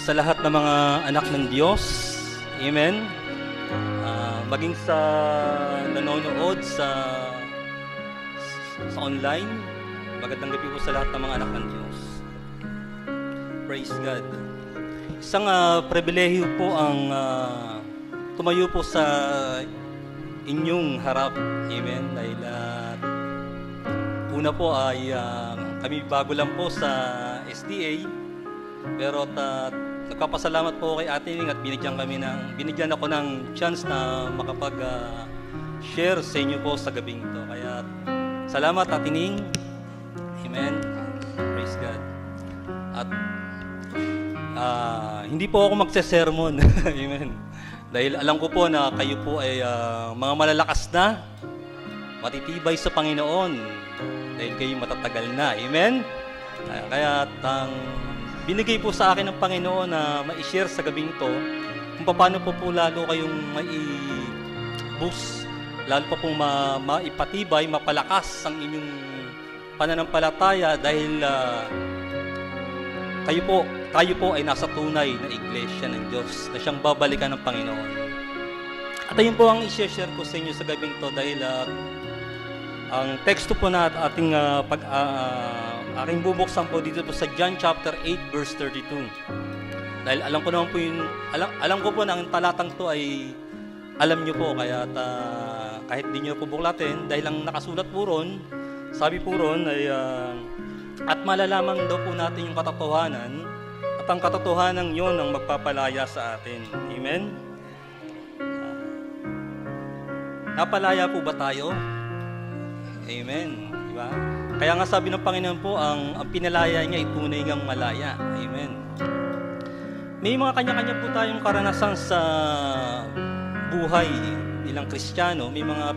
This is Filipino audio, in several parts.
sa lahat ng mga anak ng Diyos. Amen. Maging sa nanonood sa online. Magandang gabi po sa lahat ng mga anak ng Diyos. Praise God. Isang pribilehiyo po ang tumayo po sa inyong harap. Amen. Dahil una po ay kami bago lang po sa SDA. Pero nagpapasalamat po kay Ate Ning at binigyan ako ng chance na makapag-share sa inyo po sa gabing ito. Kaya salamat Ate Ning. Amen. Praise God. At hindi po ako magse-sermon. Amen. Dahil alam ko po na kayo po ay mga malalakas na, matitibay sa Panginoon. Dahil kayo matatagal na. Amen. Kaya binigay po sa akin ng Panginoon na ma-share sa gabing ito kung paano po lalo kayong mai-boost, lalo pa pong maipatibay, mapalakas ang inyong pananampalataya dahil tayo po ay nasa tunay na iglesia ng Diyos na siyang babalikan ng Panginoon. At ayun po ang i-share ko sa inyo sa gabing ito dahil ang teksto po na ating aking bubuksan po dito po sa John chapter 8 verse 32. Dahil alam ko naman po alam ko po na ang talatang to ay alam niyo po kaya kahit di niyo po buklatin dahil ang nakasulat po ron, sabi po ron ay at malalaman daw po natin yung katotohanan at ang katotohanan yon ang magpapalaya sa atin. Amen. Napalaya po ba tayo? Amen. Diba? Kaya nga sabi ng Panginoon po, ang pinalaya niya ay tunay ngang malaya. Amen. May mga kanya-kanya po tayong karanasan sa buhay bilang Kristiyano. May mga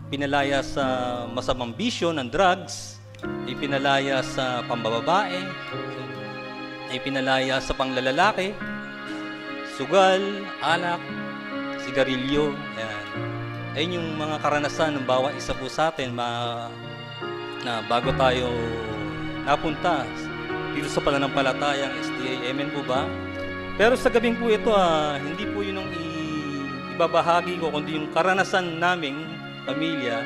pinalaya sa masamang bisyo ng drugs, may pinalaya sa pambababae, may pinalaya sa panglalalaki, sugal, alak, sigarilyo. Ayan. Ayun yung mga karanasan ng bawat isa po sa atin na bago tayo napunta dito sa pananampalatayang SDA. Amen po ba? Pero sa gabing po ito, hindi po yun ang ibabahagi ko, kundi yung karanasan naming pamilya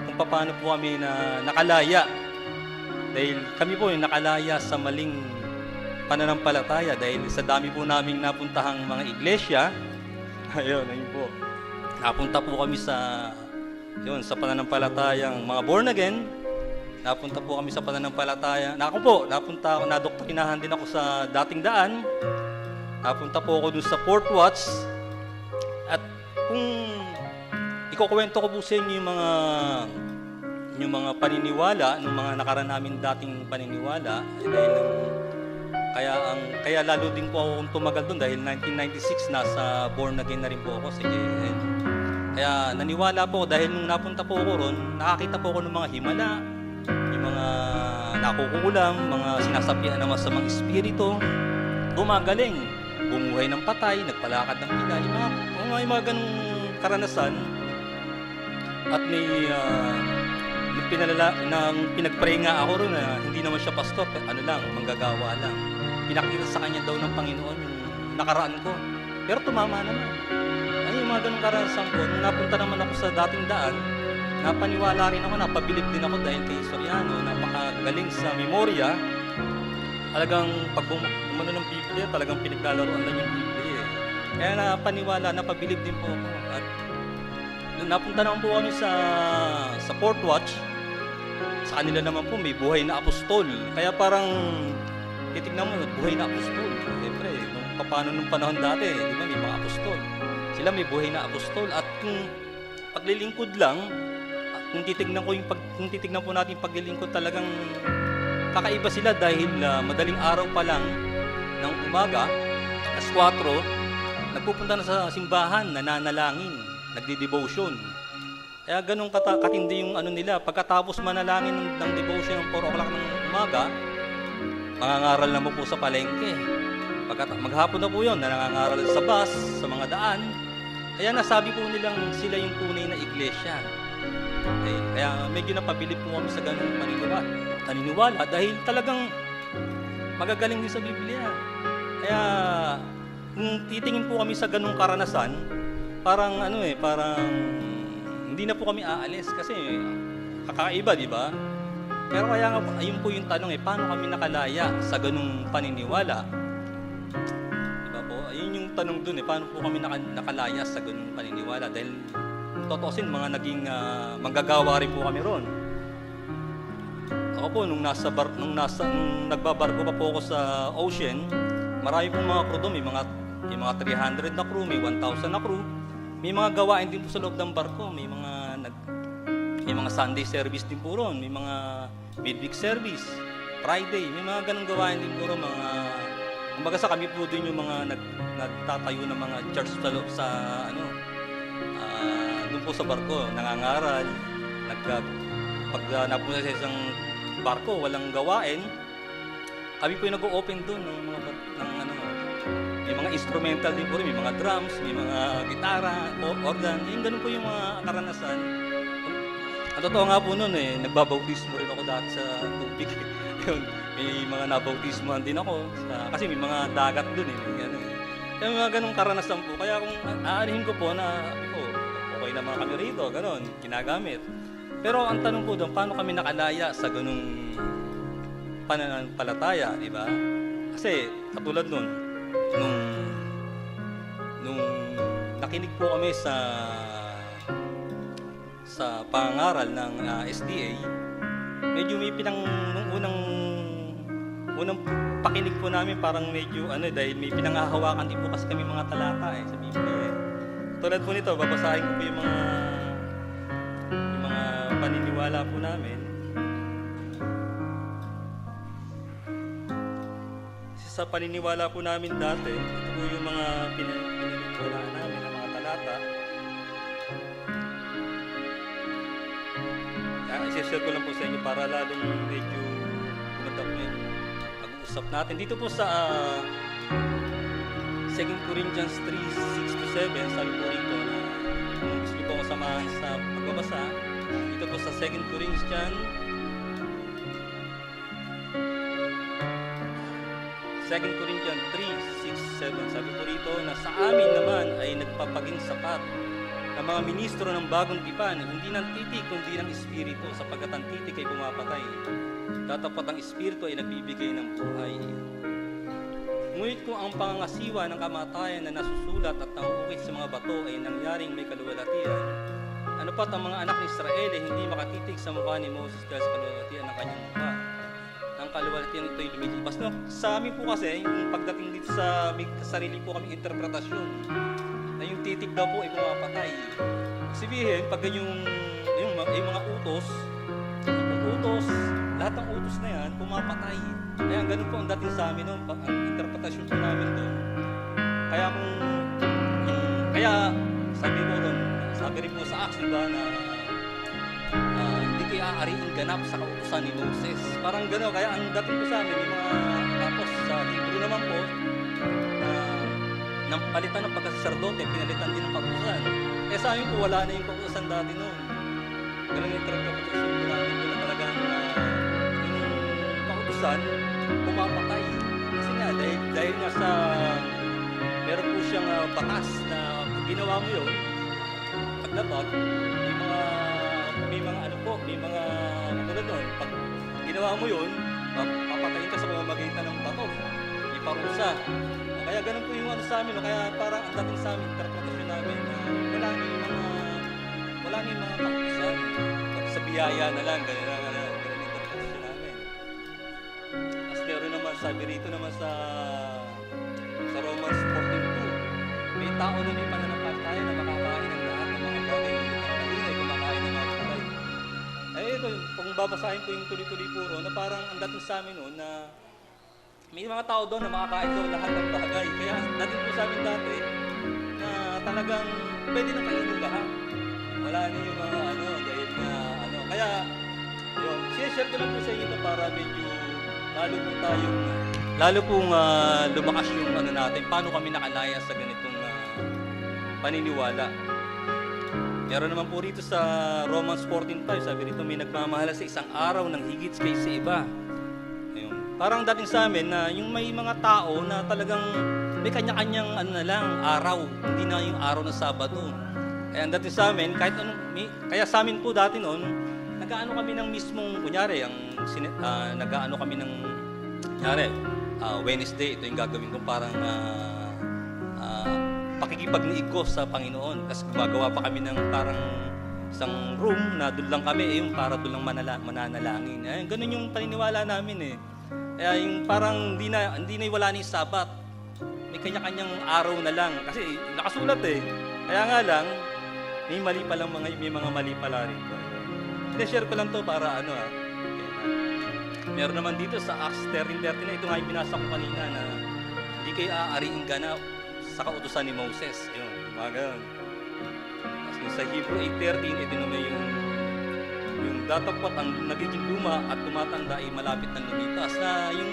kung paano po kami na nakalaya. Dahil kami po yung nakalaya sa maling pananampalataya dahil sa dami po naming napuntahang mga iglesia. Ayun po. Napunta po kami sa pananampalatayang mga born again. Napunta po kami sa pananampalataya. Nadoktrinahan din ako sa dating daan. Napunta po ako dun sa Fourth Watch. At kung ikukwento ko po sa inyo yung mga paniniwala, ng mga nakaraan namin dating paniniwala, kaya lalo din po ako tumagal doon dahil 1996 nasa born again na rin po ako sa JN. Kaya naniwala po dahil nung napunta po ako ron, nakakita po ako ng mga himala, yung mga nakukulam, mga sinasapian ng masamang espiritu, gumagaling, bumuhay ng patay, nagpalakad ng pila, yung mga ganong karanasan. At may pinagpray nga ako ron na hindi naman siya pastor, manggagawa lang. Pinakita sa kanya daw ng Panginoon yung nakaraan ko. Pero tumama naman. Ay, yung mga ganong karanasan ko, nung napunta naman ako sa dating daan, napaniwala rin ako, napabilib din ako dahil kay Soriano, napakagaling sa memorya. Talagang pag umano ng Biblia, talagang pinaglalaroan lang yung Biblia. Kaya napabilib din po ako. At napunta naman po kami sa Fourth Watch. Sa kanila naman po may buhay na apostol. Kaya parang titignan mo, buhay na apostol. Siyempre, nung panahon dati, di ba, may mga apostol. Sila may buhay na apostol. At kung paglilingkod lang, kung titignan po natin yung paglilingkod, talagang kakaiba sila dahil madaling araw pa lang ng umaga, alas 4, nagpupunta na sa simbahan, nananalangin, nagdi-devotion. Kaya ganun katindi yung nila. Pagkatapos manalangin ng devotion ng 4 o'clock ng umaga, mangangaral na po sa palengke. Maghapon na po yun, nangangaral sa bus, sa mga daan. Kaya nasabi po nilang sila yung tunay na iglesia. Kaya medyo napabilib po kami sa ganung paniniwala dahil talagang magagaling din sa Biblia. Kaya kung titingin po kami sa ganung karanasan, parang parang hindi na po kami aalis kasi kakaiba, di ba? Pero kaya nga, ayun po yung tanong paano kami nakalaya sa ganung paniniwala? Di ba po? Ayun yung tanong dun paano po kami nakalaya sa ganung paniniwala? Dahil totosin, mga naging manggagawa rin po kami ron. Ako po, nung nagbabarko pa po ako sa ocean, marami pong mga crew doon. May mga 300 na crew, may 1,000 na crew. May mga gawain din po sa loob ng barko. May mga Sunday service din po ron. May mga midweek service, Friday. May mga ganong gawain din po ron. Kumbaga sa kami po din yung mga nagtatayo ng mga church sa loob doon po sa barko. Nangangaral. Pag napunta sa isang barko, walang gawain, kami po yung nag-o-open doon may mga instrumental din po rin, may mga drums, may mga gitara, organ, yung ganun po yung mga karanasan. Ang totoo nga po noon nagbabautismo rin ako dati sa tubig. May mga nabautismohan din ako, kasi may mga dagat doon Kaya may mga ganung karanasan po, kaya kung aanihin ko po na, okay naman kami rito, ganun, ginagamit. Pero ang tanong po doon, paano kami nakalaya sa ganung pananampalataya, di ba? Kasi katulad nung nakinig po kami sa pangangaral ng SDA, medyo may nung unang pakinig po namin parang medyo dahil may pinanghahawakan din po kasi kami mga talata sa Biblia. Tulad po nito, babasahin ko po yung mga paniniwala po namin. Sa paniniwala po namin dati, ito po yung mga pinaniniwalaan namin, ang mga talata. I-share ko lang po sa inyo para lalong medyo kumanda po yung pag-uusap natin. Dito po sa 2 Corinthians 3:6-7, sabi po rito na gusto ko akong samahan sa pagbabasa. Dito po sa 2 Corinthians 3:6-7, sabi po rito na sa amin naman ay nagpapaging sapat ng mga ministro ng bagong tipan, hindi ng titik kundi ng espiritu, sapagkat ang titik ay pumapatay. Tatapat ang espiritu ay nagbibigay ng buhay. Ngunit kung ang pangangasiwa ng kamatayan na nasusulat at nauukit sa mga bato ay nangyaring may kaluwalhatian, ano pat ang mga anak ni Israel ay hindi makatitig sa mukha ni Moses dahil sa kaluwalhatian ng kanyang mukha. Ang kaluwalhatian ito'y lumilipas. No? Sa amin po kasi, yung pagdating dito sa may sarili po kami interpretasyon, na yung titik daw po ay pumapatay. Sabihin, pag yung mga utos, lahat ng utos na yan, pumapatay. Kaya ganun po ang dating sa amin, ang interpretasyon po namin doon. Kaya sabi rin po sa Acts, diba, na hindi kayo aariing ganap sa kautusan ni Moses. Parang gano'n, kaya ang dating po sa amin, yung mga tapos sa Hebrew naman po, nang palitan ng pagkasaserdote, pinalitan din ng kautusan. Kaya sa amin po, wala na yung kautusan dati noon. Ganun yung interpretasyon po namin doon na talagang yung kautusan, pumapatay. Kasi nga, dahil nga sa meron po siyang batas na kung ginawa mo yun, pagdapat, may mga tulad nun, pag ginawa mo yun, papatayin ka sa pamamagitan ng bato, may parusa. Kaya ganun po yung sa amin, kaya parang ang dating sa amin, interpretasyon namin, wala na yung mga kautusan. Sa biyaya na lang, ganun yung interpretasyon namin. As meron naman, sabi rito naman sa Romans 14:2, may tao na may pananampalataya na makakain ng lahat ng mga bagay ng ay kumakain ng mga kulay. Ito, kung babasahin ko yung tuloy-tuloy puro, na parang ang dating sa amin noon na may mga tao doon na makakain doon lahat ng bagay. Kaya dating po sa amin dati na talagang pwede na kainin lahat. Wala na yung mga dahil na Kaya, yun, share ko lang po sa inyo ito para medyo lalo pong lumakas yung natin, paano kami nakalaya sa ganitong paniniwala. Meron naman po rito sa Romans 14:5, sabi rito, may nagmamahala sa isang araw ng higit kaysa iba. Ayun, parang dating sa amin na yung may mga tao na talagang may kanya-kanyang ano na lang, araw. Hindi na yung araw ng Sabado. Kaya ang dating sa amin, kahit anong, kaya sa amin po dati noon, nag-aano kami ng mismong, kunyari, nag-aano kami ng, kunyari, Wednesday, ito yung gagawin ko parang pakikipag-niig ko sa Panginoon. Kasi gumagawa pa kami ng parang isang room na doon lang kami, yung para doon lang mananalangin. Ganun yung paniniwala namin eh. Kaya yung parang hindi na wala na yung Sabat. May kanya-kanyang araw na lang. Kasi nakasulat eh. Kaya nga lang, may mga mali pala rito. Share ko lang to para ano meron naman dito sa Acts 13:30 na ito nga yung binasa ko kanina na hindi kayo aariing ganap sa kautusan ni Moses. Ayun, mga ganun. Kasi sa Hebrew 8:13, ito naman yung datapwat ang nagiging luma at tumatanda ay malapit na lumitas. Na yung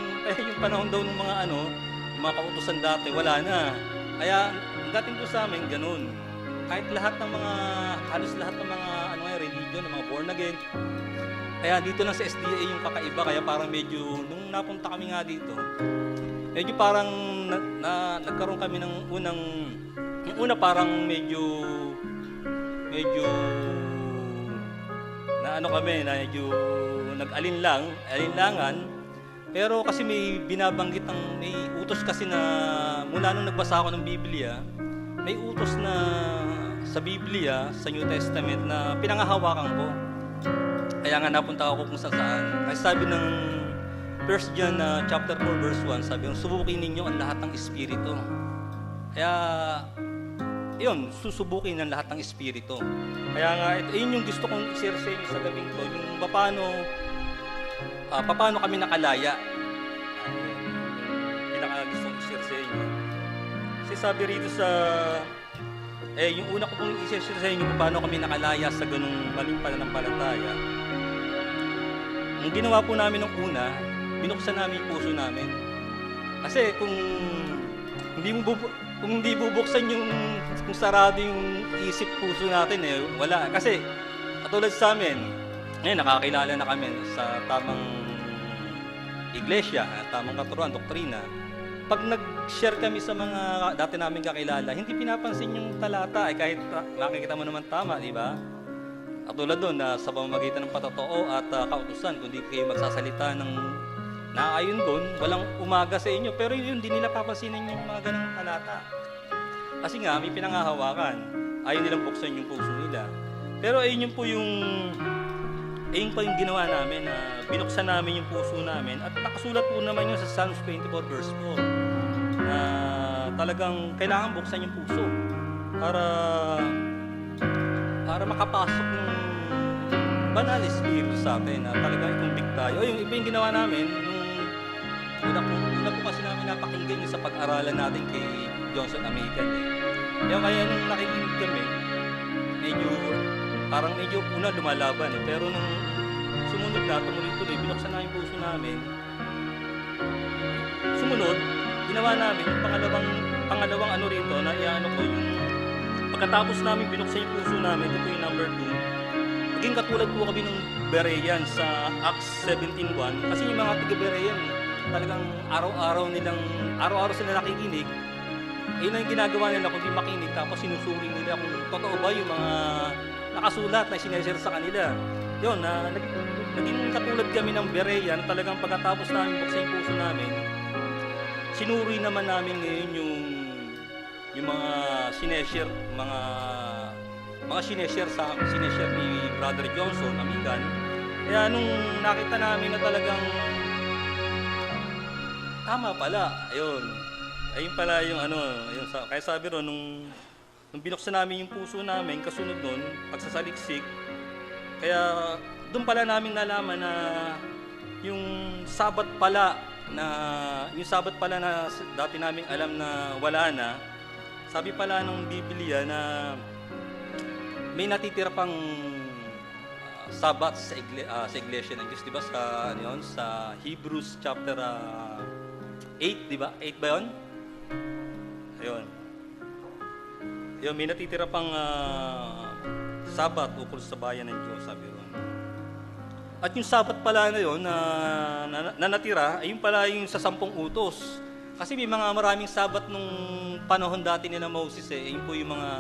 panahon daw ng mga yung mga kautusan dati, wala na. Kaya ang dating po sa amin, ganun. Kahit halos lahat ng mga religion, ng mga born again. Kaya dito lang sa SDA yung kakaiba, kaya parang medyo, nung napunta kami nga dito, medyo parang nagkaroon kami ng yung una parang medyo medyo nag-alinlangan, pero kasi may may utos kasi na, mula nung nagbasa ako ng Biblia, may utos na sa Biblia, sa New Testament na pinangahawakan ko. Kaya nga napunta ako kung saan. Kasi sabi ng 1 John chapter 4 verse 1, sabi yung subukin ninyo ang lahat ng espiritu. Kaya yun, susubukin ng lahat ng espiritu. Kaya nga yun yung gusto kong i-share sa inyo sa gabing to, yung paano kami nakalaya. Pinaka-gusto kong i-share sa inyo. Kasi sabi rito sa yung una ko pong i-share sa inyo kung paano kami nakalaya sa ganung maling pananampalataya. Ang ginawa po namin nung una, binuksan namin yung puso namin. Kasi kung hindi bubuksan kung sarado yung isip puso natin wala. Kasi katulad sa amin, ngayon nakakilala na kami sa tamang iglesia, tamang katuruan, doktrina. Pag nag-share kami sa mga dati namin kakilala, hindi pinapansin yung talata kahit makikita mo naman tama, di ba? Katulad doon na sa pamamagitan ng patotoo at kautusan, kung di kayo magsasalita ng naayon doon, walang umaga sa inyo. Pero yun, hindi nila papansinin yung mga ganang talata. Kasi nga, may pinangahawakan. Ayaw nilang buksan yung puso nila. Pero ayun po yung ginawa namin na binuksan namin yung puso namin at nakasulat po naman yun sa Psalms 24 verse 4 na talagang kailangan buksan yung puso para makapasok ng banal espiritu sa atin na talagang i-convict tayo. Yung iba yung ginawa namin nung una po kasi namin napakinggan yung sa pag-aralan natin kay Johnson Amigan kaya nung nakikinig kami medyo una lumalaban pero nung sumunod na, tumuloy-tuloy, binuksan na yung puso namin. Sumunod, ginawa namin yung pangalawang rito na ko yung pagkatapos namin binuksan yung puso namin, ito po yung number 2. Naging katulad po kami ng Berean sa Acts 17:1 kasi yung mga taga-Berean talagang araw-araw sila nakikinig. Yun ang ginagawa nila kung di makinig tapos sinusuri nila kung totoo ba yung mga nakasulat na sineshare sa kanila. Yun, naging katulad kami ng Berean, talagang pagkatapos namin buksan yung puso namin, sinuri naman namin ngayon yung mga sineshare, mga sineshare ni Brother Johnson, Amigan. Kaya nung nakita namin na talagang tama pala, ayun pala yung kaya sabi ron, nung binuksan namin yung puso namin, kasunod nun, pagsasaliksik, kaya doon pala namin nalaman na yung Sabat pala na dati namin alam na wala na, sabi pala ng Biblia na may natitira pang Sabat sa iglesia ng Diyos, di ba? Sa Hebrews chapter 8, di ba? 8 ba yun? Ayun, may natitira pang Sabat ukol sa bayan ng Diyos, sabi ron. At yung Sabat pala na yun na natira, ayun pala yung sa 10 utos. Kasi may mga maraming Sabat nung panahon dati ni na Moses eh. Ayun po yung mga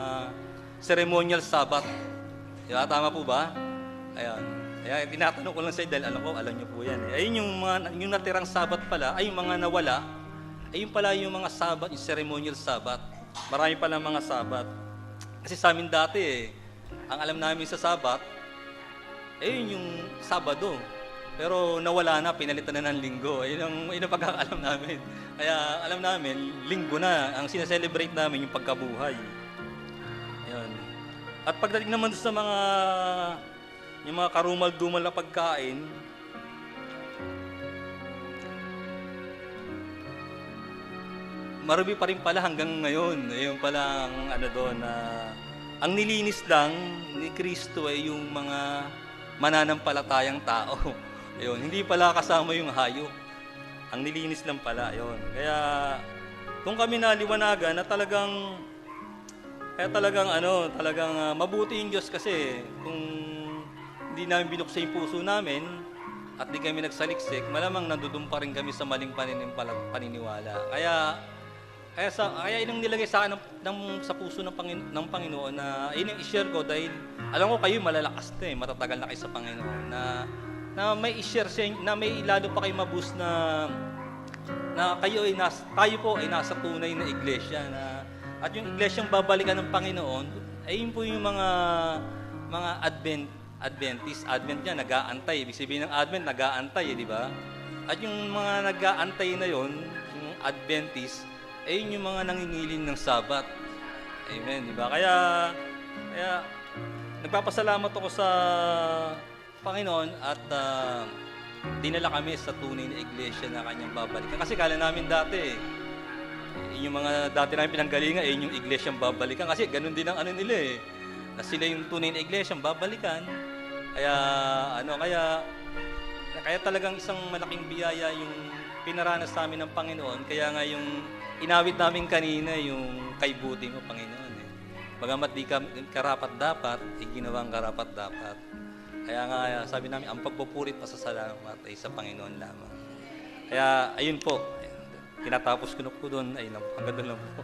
ceremonial Sabat. Diba? Tama po ba? Ayan. Kaya tinatanong ko lang sa dahil alam niyo po yan eh. Ayun yung natirang Sabat pala, ay yung mga nawala, ayun pala yung mga Sabat, yung ceremonial Sabat. Marami pala mga Sabat. Kasi sa amin dati eh, ang alam namin sa Sabat, ayun yung Sabado. Pero nawala na, pinalitan na ng Linggo. Ayun ang pagkakaalam namin. Kaya alam namin, Linggo na. Ang sineselebrate namin yung pagkabuhay. Ayun. At pagdating naman sa yung mga karumal-dumal na pagkain, marami pa rin pala hanggang ngayon. Ayun pala ang doon na ang nilinis lang ni Kristo ay yung mga mananampalatayang tao. Ayun, hindi pala kasama yung hayop. Ang nilinis lang pala, ayun. Kaya kung kami naliwanagan na talagang mabuti yung Diyos kasi kung hindi namin binuksan yung puso namin at di kami nagsaliksik, malamang nandudun pa rin kami sa maling paniniwala. Kaya inang nilagay sa akin sa puso ng Panginoon na yun yung i-share ko dahil alam ko kayo malalakas na matatagal na kayo sa Panginoon na may i-share siya, na may lalo pa kayo maboost na tayo po ay nasa tunay na iglesia at yung iglesyang babalikan ng Panginoon ay yun po yung mga Adventist. Advent niya, nag-aantay. Ibig sabihin ng Advent, nag-aantay, di ba? At yung mga nag-aantay na yon, yung Adventist, ay yun yung mga nangingilin ng Sabat. Amen, di ba? Kaya nagpapasalamat ako sa Panginoon at dinala kami sa tunay na iglesia na kanyang babalikan. Kasi kala namin dati, yung mga dati namin pinanggalingan, yung iglesyang babalikan. Kasi ganun din ang nila eh. Na sila yung tunay na iglesyang babalikan. Kaya talagang isang malaking biyaya yung pinaranas sa amin ng Panginoon. Kaya nga yung inawit namin kanina, yung kay buti mo, Panginoon. Bagamat di ka karapat-dapat, ginawang karapat-dapat. Kaya nga, sabi namin, ang pagpupurit pa sa salamat ay sa Panginoon lamang. Kaya, ayun po, tinatapos ko na po doon, ayun lang, hanggang doon lang po.